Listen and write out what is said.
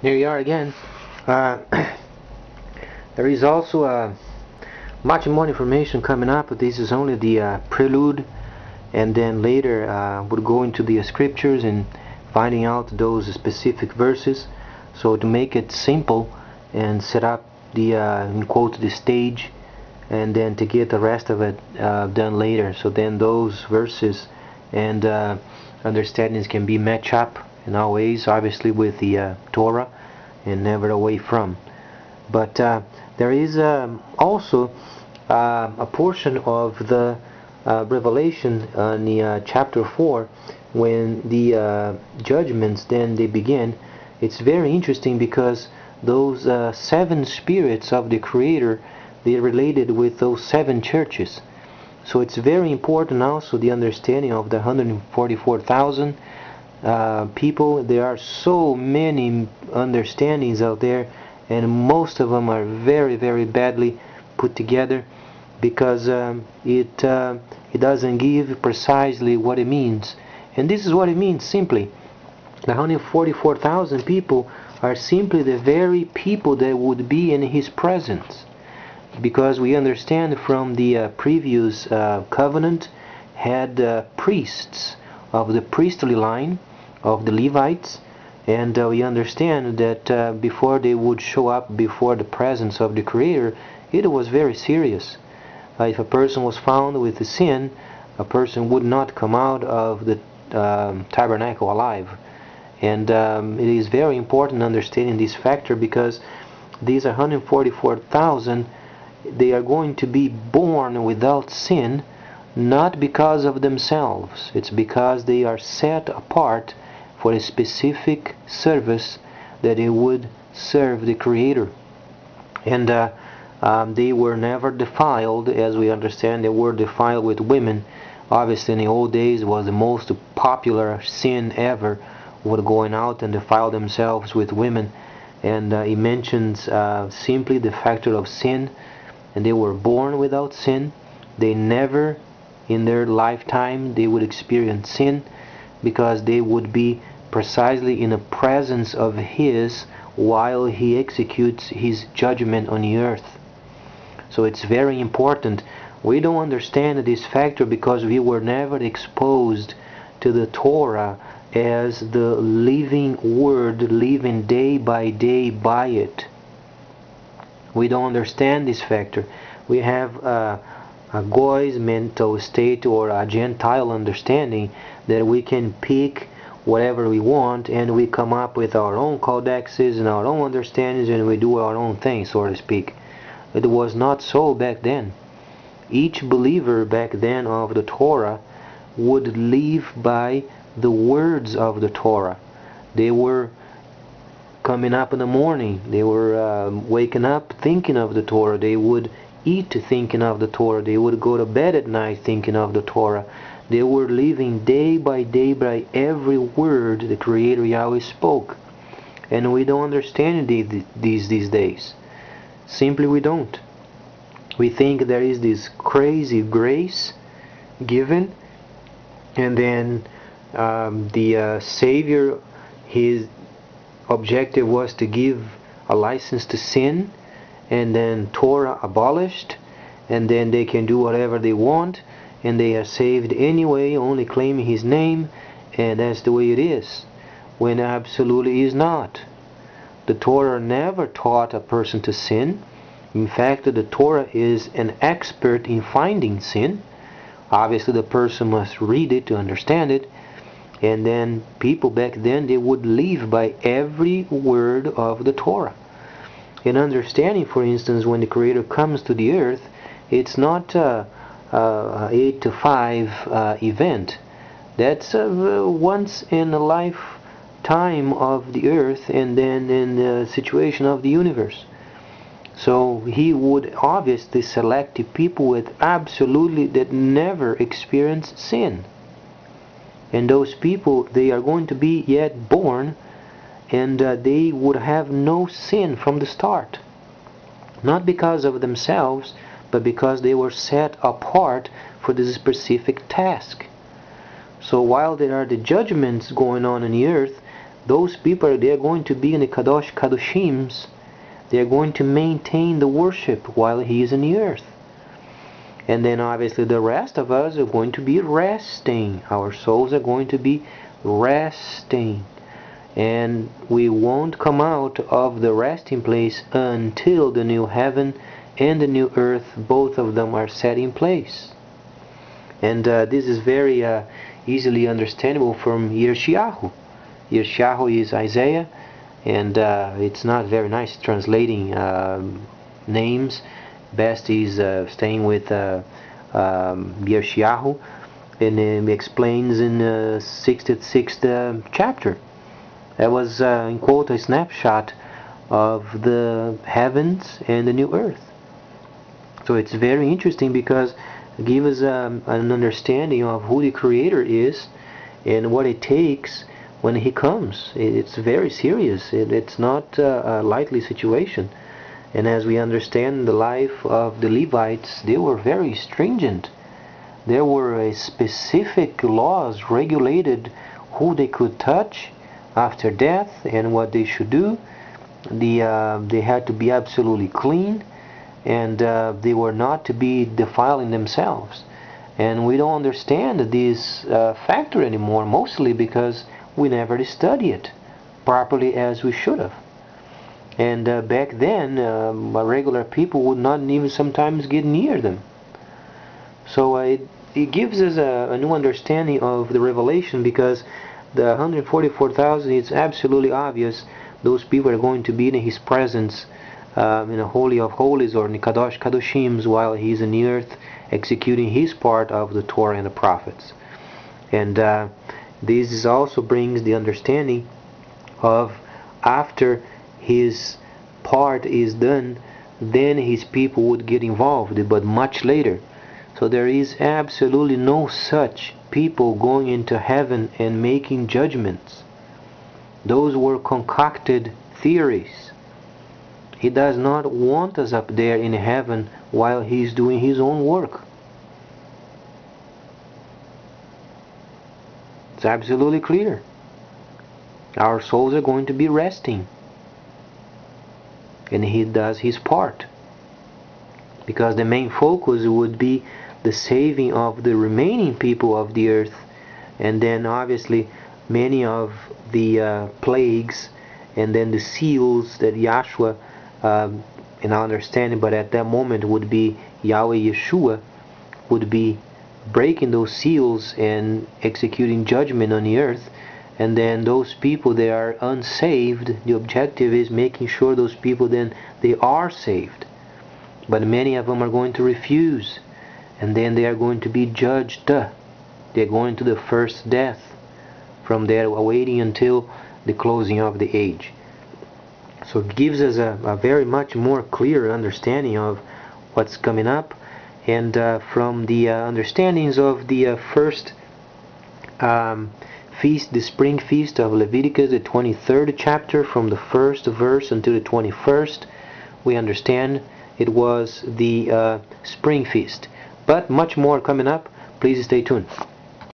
Here you are again. Uh, there is also much more information coming up, but this is only the prelude, and then later we'll go into the scriptures and finding out those specific verses. So to make it simple and set up the in quote the stage, and then to get the rest of it done later. So then those verses and understandings can be matched up in all ways, obviously with the Torah, and never away from. But there is also a portion of the Revelation in the chapter 4 when the judgments then they begin. It's very interesting because those seven spirits of the Creator, they are related with those seven churches. So it's very important also the understanding of the 144,000 people. There are so many understandings out there, and most of them are very, very badly put together because it doesn't give precisely what it means. And this is what it means simply. The 144,000 people are simply the very people that would be in His presence, because we understand from the previous covenant had priests of the priestly line of the Levites, and we understand that before they would show up before the presence of the Creator, it was very serious. If a person was found with a sin, a person would not come out of the tabernacle alive. And it is very important understanding this factor, because these 144,000, they are going to be born without sin, not because of themselves. It's because they are set apart for a specific service that they would serve the Creator. And they were never defiled, as we understand. They were defiled with women. Obviously in the old days it was the most popular sin ever, were going out and defile themselves with women. And he mentions simply the factor of sin, and they were born without sin. They never in their lifetime they would experience sin, because they would be precisely in the presence of His while He executes His judgment on the earth. So it's very important. We don't understand this factor because we were never exposed to the Torah as the living word, living day by it. We don't understand this factor. We have a Goy's mental state, or a Gentile understanding, that we can pick whatever we want and we come up with our own codexes and our own understandings, and we do our own thing, so to speak. It was not so back then. Each believer back then of the Torah would live by the words of the Torah. They were coming up in the morning, they were waking up thinking of the Torah, they would eat thinking of the Torah, they would go to bed at night thinking of the Torah. They were living day by every word the Creator Yahweh spoke. And we don't understand these days. Simply we don't. We think there is this crazy grace given, and then the Savior, His objective was to give a license to sin, and then Torah abolished, and then they can do whatever they want, and they are saved anyway, only claiming His name, and that's the way it is, when absolutely is not. The Torah never taught a person to sin. In fact, the Torah is an expert in finding sin. Obviously the person must read it to understand it, and then people back then, they would live by every word of the Torah. In understanding, for instance, when the Creator comes to the earth, it's not a 8 to 5 event. That's once in a lifetime of the earth, and then in the situation of the universe. So He would obviously select the people with absolutely that never experienced sin. And those people, they are going to be yet born, and they would have no sin from the start. Not because of themselves, but because they were set apart for this specific task. So while there are the judgments going on the earth, those people, they are going to be in the Kadosh Kadoshims. They are going to maintain the worship while he is in the earth. And then obviously the rest of us are going to be resting. Our souls are going to be resting. And we won't come out of the resting place until the new heaven and the new earth, both of them are set in place. And this is very easily understandable from Yeshayahu. Yeshayahu is Isaiah, and it's not very nice translating names. Best is staying with Yeshayahu, and he explains in the 66th chapter. That was, in quote, a snapshot of the heavens and the new earth. So it's very interesting because it gives us an understanding of who the Creator is and what it takes when He comes. It's very serious. It's not a lightly situation. And as we understand the life of the Levites, they were very stringent. There were specific laws regulated who they could touch after death and what they should do. They had to be absolutely clean, and they were not to be defiling themselves. And we don't understand this factor anymore, mostly because we never study it properly as we should have. And back then, regular people would not even sometimes get near them. So it gives us a new understanding of the revelation, because the 144,000, it's absolutely obvious those people are going to be in His presence in the Holy of Holies, or in the Kadosh Kadoshims, while He's in the earth executing His part of the Torah and the prophets. And this also brings the understanding of after His part is done, then His people would get involved, but much later. So there is absolutely no such people going into heaven and making judgments. Those were concocted theories. He does not want us up there in heaven while He's doing His own work. It's absolutely clear. Our souls are going to be resting, and He does His part, because the main focus would be the saving of the remaining people of the earth, and then obviously many of the plagues, and then the seals that Yahshua, in our understanding, but at that moment would be Yahweh Yeshua, would be breaking those seals and executing judgment on the earth. And then those people, they are unsaved. The objective is making sure those people then they are saved. But many of them are going to refuse, and then they are going to be judged. They're going to the first death. From there, awaiting until the closing of the age. So it gives us a very much more clear understanding of what's coming up. And from the understandings of the first feast, the spring feast of Leviticus, the 23rd chapter, from the 1st verse until the 21st, we understand it was the spring feast. But much more coming up. Please stay tuned.